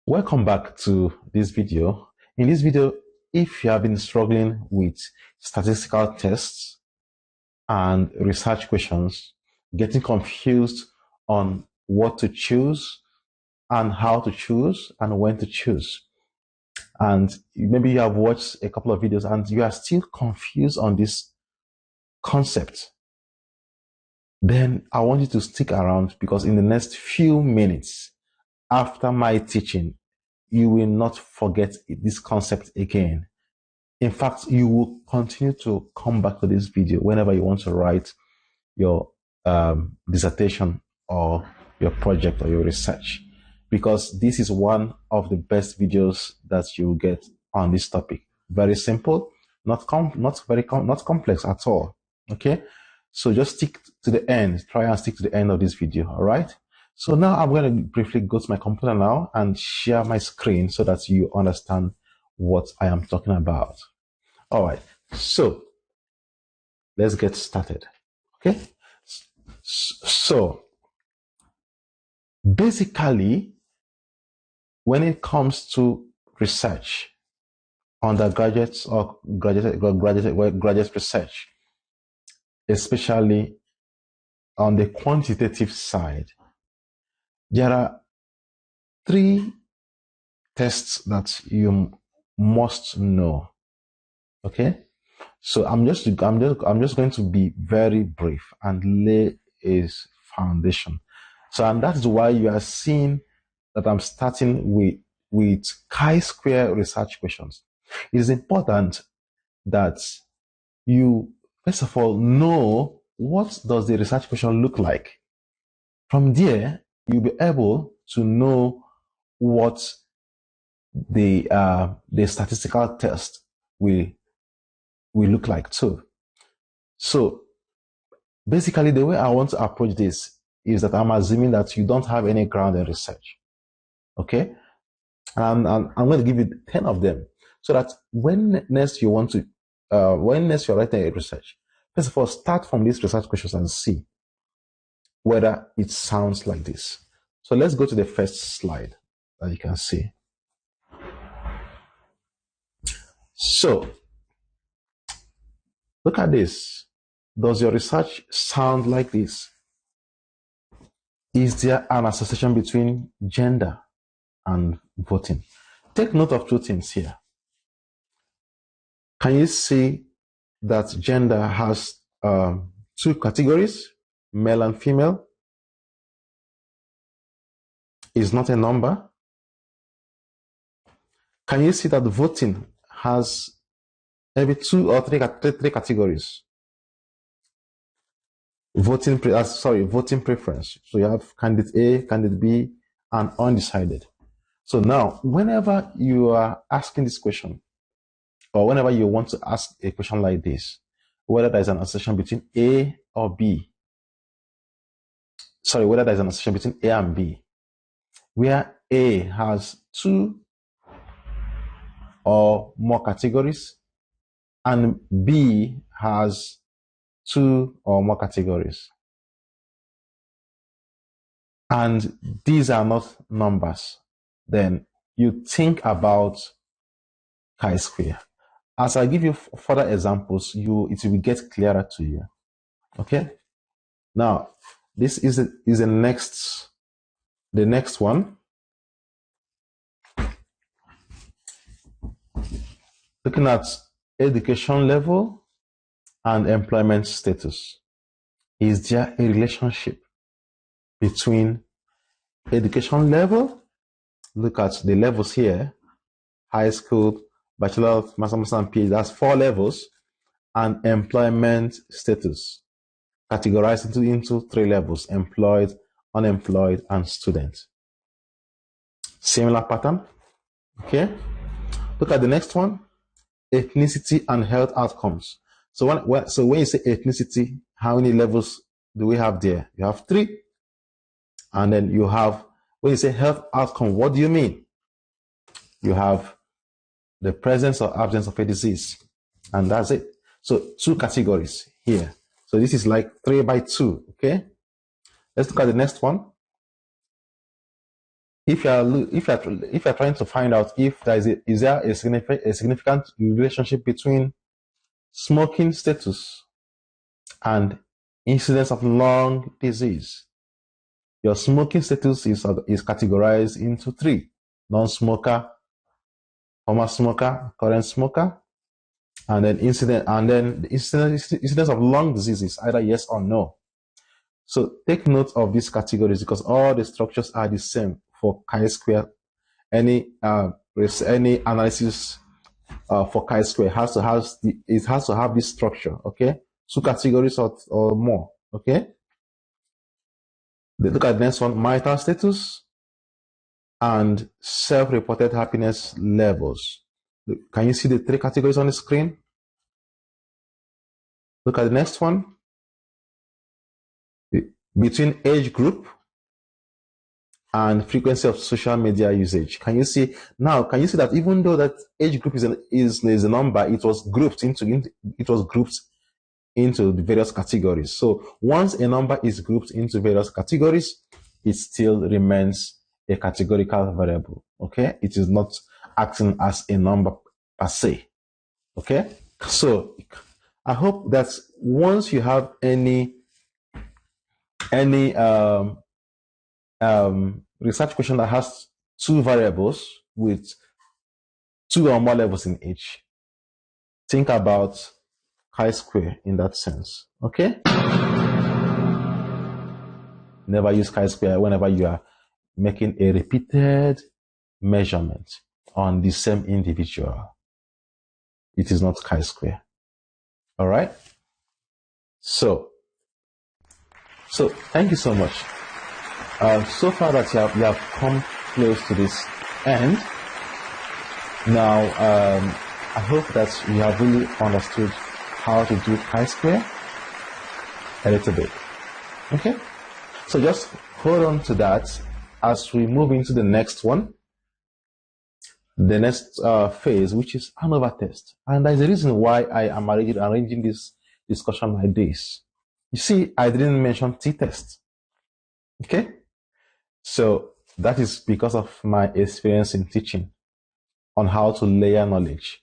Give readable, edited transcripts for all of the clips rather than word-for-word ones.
Welcome back to this video. In this video, if you have been struggling with statistical tests and research questions, getting confused on what to choose and how to choose and when to choose, and maybe you have watched a couple of videos and you are still confused on this concept, then I want you to stick around, because in the next few minutes after my teaching, you will not forget this concept again. In fact, you will continue to come back to this video whenever you want to write your dissertation or your project or your research, because this is one of the best videos that you will get on this topic. Very simple, not complex at all. Okay, so just stick to the end. Try and stick to the end of this video. All right. So now I'm going to briefly go to my computer now and share my screen so that you understand what I am talking about. All right. So let's get started. Okay. So basically, when it comes to research, undergraduates or graduate research, especially on the quantitative side, there are 3 tests that you must know. Okay, so I'm just going to be very brief and lay a foundation. So, and that is why you are seeing that I'm starting with chi-square research questions. It is important that you first of all know what does the research question look like. From there, you'll be able to know what the statistical test will look like too. So basically, the way I want to approach this is that I'm assuming that you don't have any ground in research. Okay, and I'm going to give you 10 of them, so that when next you're writing a research, first of all, start from these research questions and see whether it sounds like this. So let's go to the first slide that you can see. So look at this. Does your research sound like this? Is there an association between gender and voting? Take note of 2 things here. Can you see that gender has 2 categories, male and female? Is not a number. Can you see that voting has maybe 2 or 3 categories? Voting preference. So you have candidate A, candidate B, and undecided. So now, whenever you are asking this question, or whenever you want to ask a question like this, whether there's an association between A or B, whether there's an association between A and B, where A has 2 or more categories and B has 2 or more categories, and these are not numbers, then you think about chi-square. As I give you further examples, it will get clearer to you. Okay. Now, this is the next one. Looking at education level and employment status. Is there a relationship between education level? Look at the levels here: high school, bachelor, master's, and PhD. That's 4 levels. And employment status, categorized into 3 levels: employed, unemployed, and student. Similar pattern. Okay. Look at the next one: ethnicity and health outcomes. So when you say ethnicity, how many levels do we have there? You have 3. And then you have, when you say health outcome, what do you mean? You have the presence or absence of a disease, and that's it. So 2 categories here. So this is like 3 by 2. Okay. Let's look at the next one: if you're trying to find out if is there a significant relationship between smoking status and incidence of lung disease, your smoking status is categorized into three: non-smoker, former smoker, current smoker, and then the incidence of lung disease is either yes or no. So take note of these categories because all the structures are the same for chi-square. Any analysis for chi-square has to have this structure. Okay, two categories or more. Okay. Look at the next one: marital status and self-reported happiness levels. Can you see the three categories on the screen? Look at the next one. Between age group and frequency of social media usage. Can you see that even though that age group is a number, it was grouped into the various categories. So once a number is grouped into various categories, it still remains a categorical variable. Okay, it is not acting as a number per se. Okay, so I hope that once you have any research question that has two variables with two or more levels in each, think about chi-square in that sense. Okay, never use chi-square whenever you are making a repeated measurement on the same individual. It is not chi-square. All right, so thank you so much. So far that you have come close to this end. Now, I hope that you have really understood how to do chi-square a little bit. Okay, so just hold on to that as we move into the next one, the next phase, which is ANOVA test. And there's a reason why I am arranging this discussion like this. You see, I didn't mention t-test. Okay, so that is because of my experience in teaching on how to layer knowledge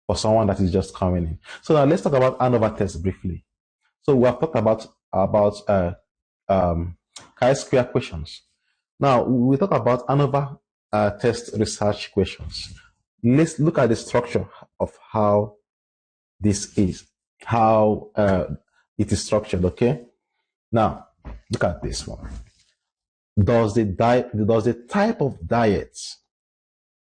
for someone that is just coming in. So now let's talk about ANOVA test briefly. So we have talked about chi-square questions. Now we talk about ANOVA test research questions. Let's look at the structure of how this is, how it is structured. Okay. Now look at this one. Does the type of diet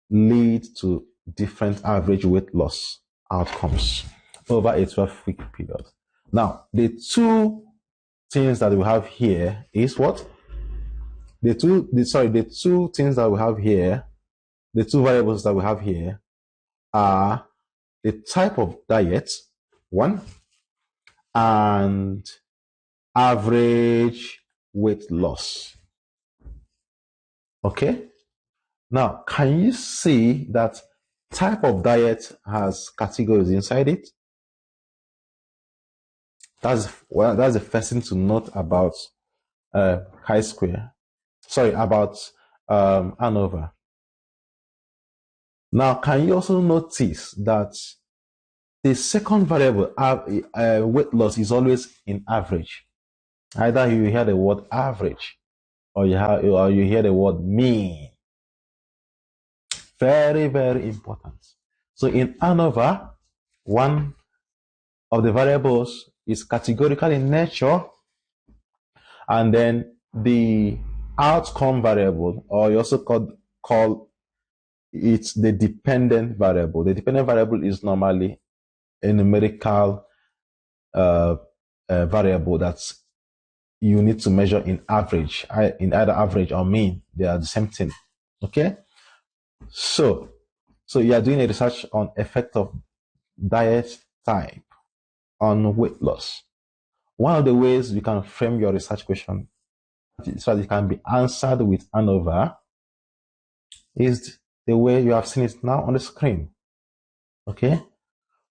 lead to different average weight loss outcomes over a 12-week period? Now, the two things that we have here is what? The two things that we have here, the two variables that we have here are the type of diet, one, and average weight loss. Okay. Now, can you see that type of diet has categories inside it? That's the first thing to note about chi-square. Sorry, about ANOVA. Now, can you also notice that the second variable, weight loss, is always in average? Either you hear the word average or you hear the word mean. Very, very important. So in ANOVA, one of the variables is categorical in nature, and then the outcome variable, or you also call it the dependent variable. The dependent variable is normally a numerical variable that you need to measure in average, in either average or mean. They are the same thing. Okay. So you are doing a research on effect of diet type on weight loss. One of the ways you can frame your research question so that it can be answered with ANOVA is the way you have seen it now on the screen. Okay?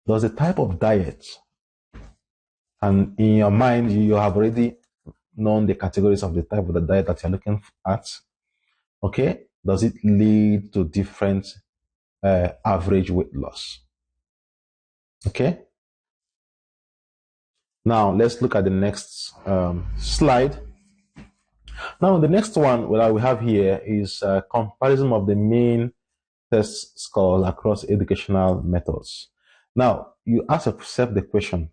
Does the type of diet, and in your mind you have already known the categories of the type of the diet that you're looking at. Okay, does it lead to different average weight loss? Okay, now let's look at the next slide. Now the next one that we have here is comparison of the mean test scores across educational methods. Now you ask yourself the question,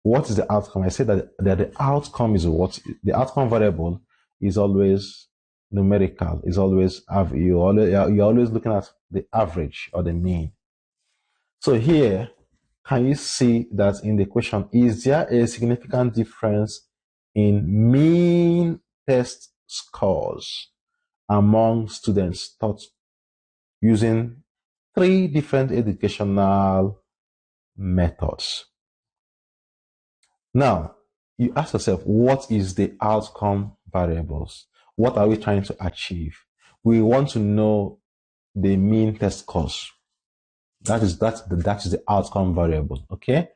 what is the outcome? I said that the outcome is what? The outcome variable is always numerical, is always, you're always looking at the average or the mean. So here, can you see that in the question, is there a significant difference in mean test scores among students taught using 3 different educational methods? Now, you ask yourself, what is the outcome variables? What are we trying to achieve? We want to know the mean test scores. That is the outcome variable. Okay,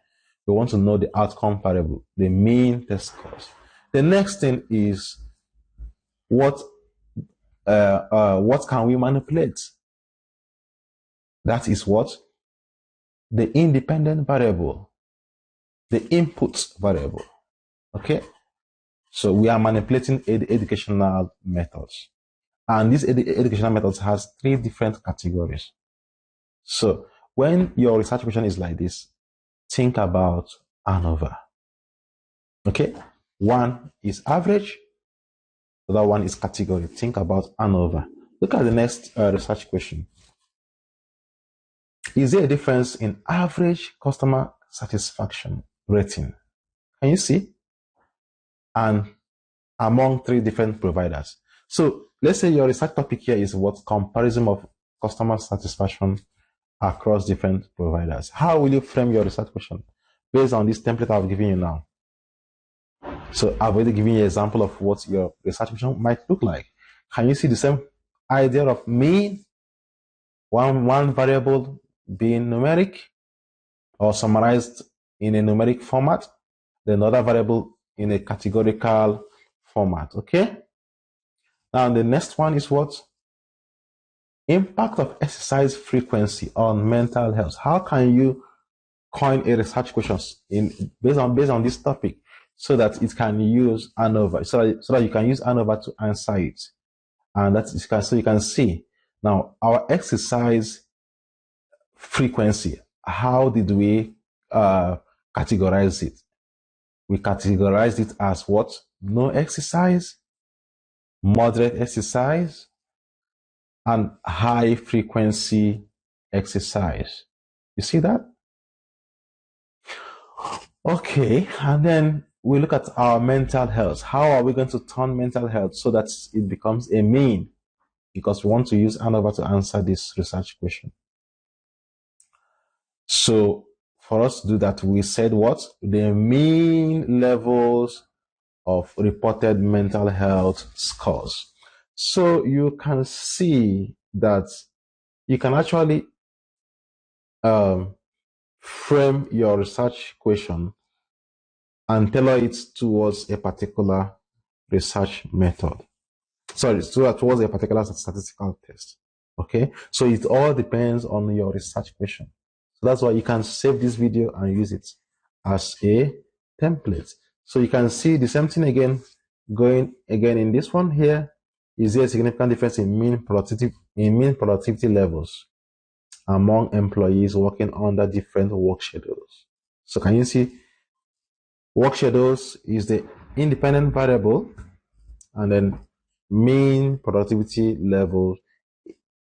we want to know the outcome variable, the mean test scores. The next thing is what can we manipulate? That is what? The independent variable, the input variable. Okay, so we are manipulating educational methods, and these educational methods has 3 different categories. So when your research question is like this, think about ANOVA. Okay, one is average, the other one is category. Think about ANOVA. Look at the next research question. Is there a difference in average customer satisfaction rating? Can you see? And among 3 different providers. So let's say your research topic here is what? Comparison of customer satisfaction across different providers. How will you frame your research question? Based on this template I've given you now. So I've already given you an example of what your research question might look like. Can you see the same idea of mean? One variable being numeric or summarized in a numeric format, then another variable in a categorical format. Okay? Now the next one is what? Impact of exercise frequency on mental health. How can you coin a research question based on this topic so that it can use ANOVA, so that you can use ANOVA to answer it? And so you can see now our exercise frequency. How did we categorize it? We categorized it as what? No exercise, moderate exercise, and high frequency exercise. You see that? Okay, and then we look at our mental health. How are we going to turn mental health so that it becomes a mean? Because we want to use ANOVA to answer this research question. So for us to do that, we said what? The mean levels of reported mental health scores. So you can see that you can actually frame your research question and tailor it towards a particular research method. Sorry, towards a particular statistical test. Okay, so it all depends on your research question. So that's why you can save this video and use it as a template. So you can see the same thing again, going again in this one here. Is there a significant difference in mean productivity levels among employees working under different work schedules? So can you see work schedules is the independent variable, and then mean productivity level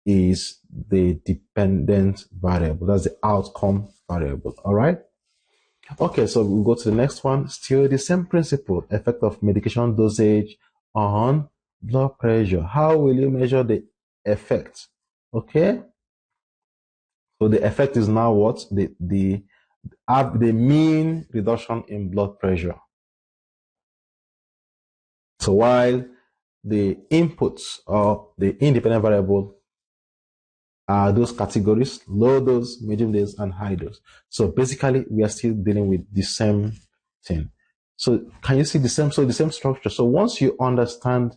is the dependent variable. That's the outcome variable. All right. Okay, so we'll go to the next one. Still the same principle, effect of medication dosage on blood pressure. How will you measure the effect? Okay. So the effect is now what? The mean reduction in blood pressure. So while the inputs or the independent variable are those categories: low dose, medium dose, and high dose. So basically, we are still dealing with the same thing. So can you see the same structure? So once you understand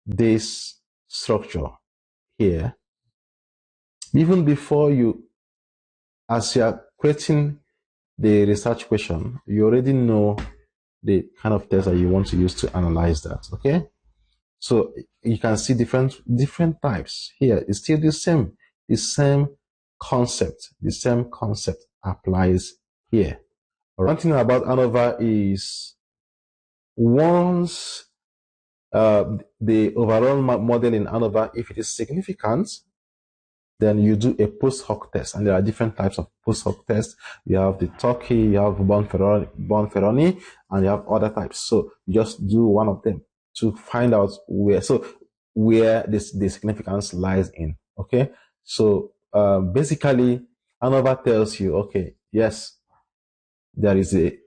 this structure here, even before as you are creating the research question, you already know the kind of test that you want to use to analyze that. Okay, so you can see different types here. It's still the same concept. The same concept applies here. One thing about ANOVA is once the overall model in ANOVA, if it is significant, then you do a post hoc test. And there are different types of post hoc tests. You have the Turkey, you have Bonferroni, and you have other types. So you just do one of them to find out where the significance lies in. Okay. So basically, ANOVA tells you, okay, yes, there is a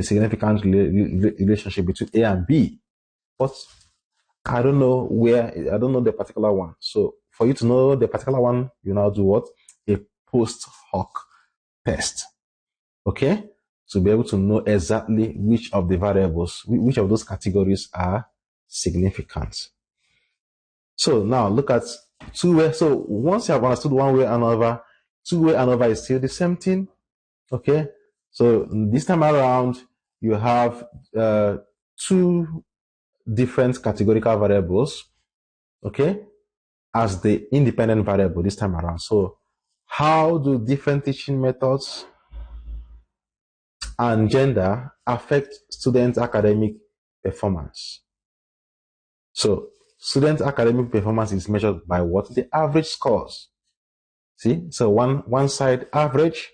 significant relationship between A and B, but I don't know the particular one. So for you to know the particular one, you now do what? A post hoc test. Okay? To be able to know exactly which of the variables, which of those categories are significant. So now look at two-way. So once you have understood one-way ANOVA, two-way ANOVA is still the same thing. Okay? So this time around, you have two different categorical variables, okay, as the independent variable this time around. So how do different teaching methods and gender affect students' academic performance? So students' academic performance is measured by what? The average scores. See, so one side average,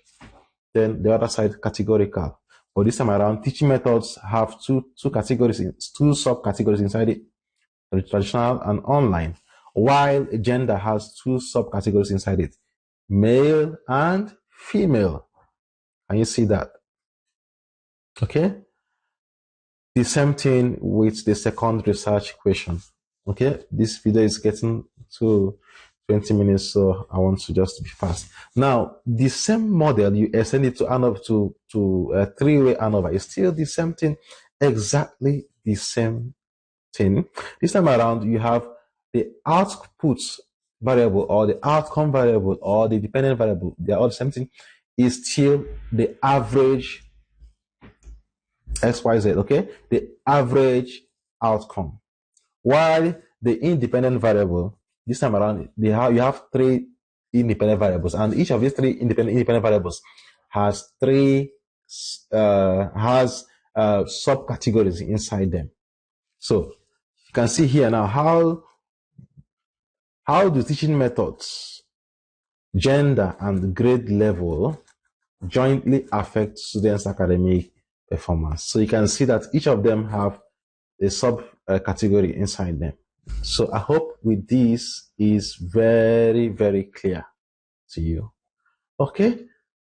then the other side categorical. But this time around, teaching methods have two categories, two subcategories inside it, traditional and online, while gender has two subcategories inside it, male and female. Can you see that? Okay. The same thing with the second research question. Okay. This video is getting to 20 minutes, so I want to just be fast. Now, the same model, you extend it to ANOVA, to a three-way ANOVA. It's still the same thing, exactly the same thing. This time around, you have the output variable or the outcome variable or the dependent variable. They are all the same thing. Is still the average XYZ, okay? The average outcome. While the independent variable, this time around, you have three independent variables, and each of these three independent variables has subcategories inside them. So you can see here now how do teaching methods, gender, and grade level jointly affect students' academic performance. So you can see that each of them have a subcategory inside them. So I hope with this is very, very clear to you. Okay,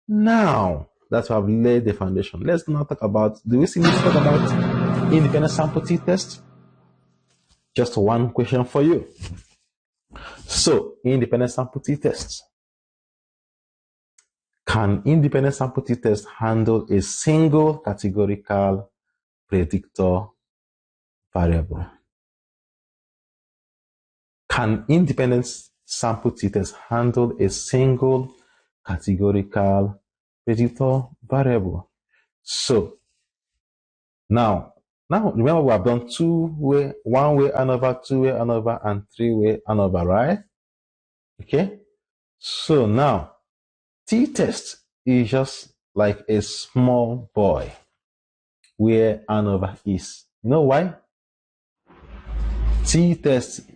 now that we have laid the foundation, let's now talk about, do we still need to talk about independent sample t-test? Just one question for you. So, independent sample t-test. Can independent sample t-test handle a single categorical predictor variable? Can independent sample t-test handle a single categorical predictor variable? So, now remember we have done two-way, one-way ANOVA, two-way ANOVA, and three-way ANOVA, right? Okay. So now, t-test is just like a small boy where ANOVA is. You know why? T-test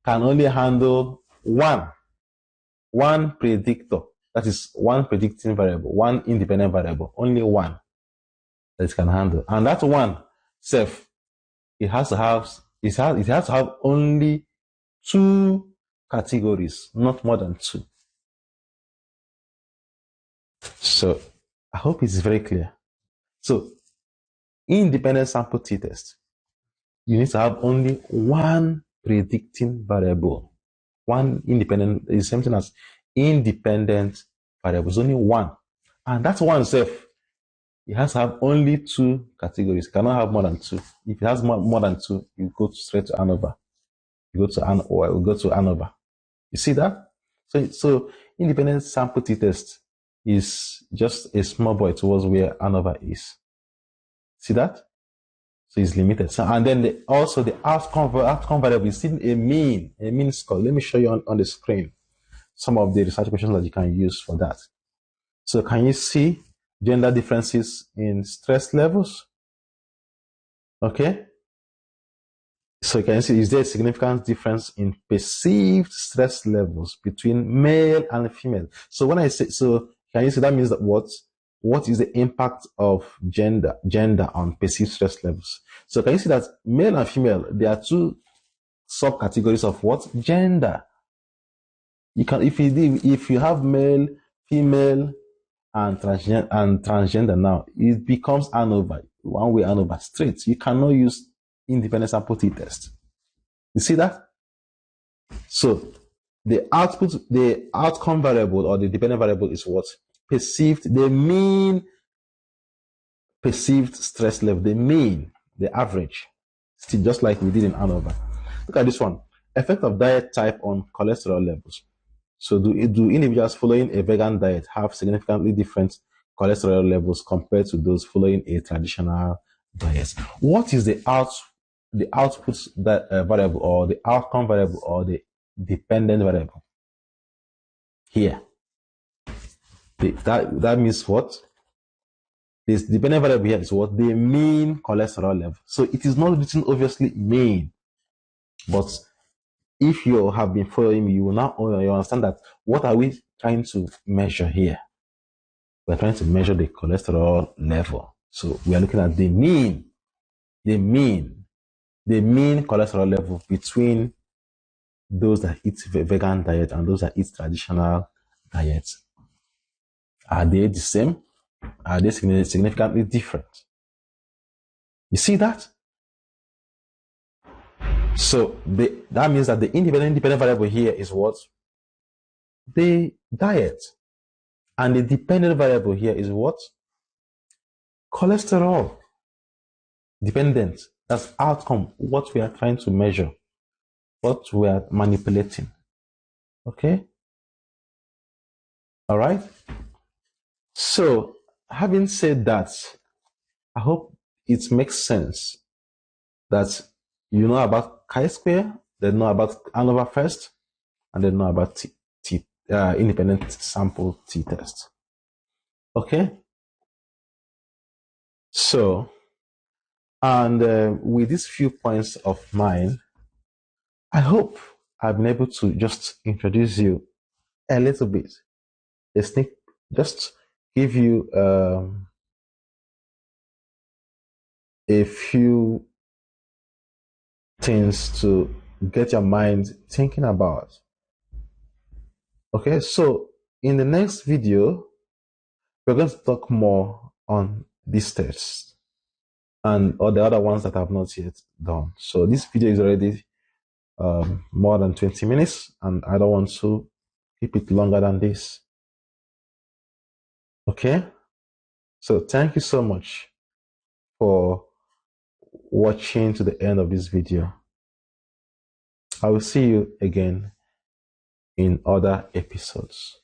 can only handle one predictor. That is one predicting variable, one independent variable, only one that it can handle. And that one self, it has to have only two categories, not more than two. So I hope it's very clear. So independent sample t-test, you need to have only one predicting variable. One independent is something as independent variables, only one. And that's one self. It has to have only two categories. It cannot have more than two. If it has more than two, you go straight to ANOVA. we go to ANOVA. You see that? So independent sample t-test is just a small boy towards where ANOVA is. See that? So it's limited. So, and then also the outcome variable is still a mean score. Let me show you on the screen some of the research questions that you can use for that. So can you see gender differences in stress levels? Okay. So you can see, is there a significant difference in perceived stress levels between male and female? So when I say, so can you see that means that what is the impact of gender on perceived stress levels? So can you see that male and female, there are two subcategories of what? Gender. You can, if you have male, female, and transgender now, it becomes ANOVA, one-way ANOVA straight. You cannot use independent sample t-test. You see that? So the outcome variable or the dependent variable is what? Perceived, the mean perceived stress level, the average. Still just like we did in ANOVA. Look at this one. Effect of diet type on cholesterol levels. So do individuals following a vegan diet have significantly different cholesterol levels compared to those following a traditional diet? What is the output variable or the outcome variable or the dependent variable here? That means what? This dependent variable here is what? The mean cholesterol level. So it is not written obviously mean, but if you have been following me, you will now understand that what are we trying to measure here? We're trying to measure the cholesterol level. So we are looking at the mean cholesterol level between those that eat vegan diet and those that eat traditional diet. Are they the same? Are they significantly different? You see that? So that means that the independent variable here is what? The diet. And the dependent variable here is what? Cholesterol. Dependent. That's outcome. What we are trying to measure. What we are manipulating. Okay? All right? So, having said that, I hope it makes sense that you know about chi-square, then know about ANOVA first, and then know about independent sample t-test. Okay? So, and with these few points of mine, I hope I've been able to just introduce you a little bit, just give you a few things to get your mind thinking about. Okay, so in the next video, we're going to talk more on these tests and all the other ones that I've not yet done. So this video is already more than 20 minutes, and I don't want to keep it longer than this. Okay, so thank you so much for watching to the end of this video. I will see you again in other episodes.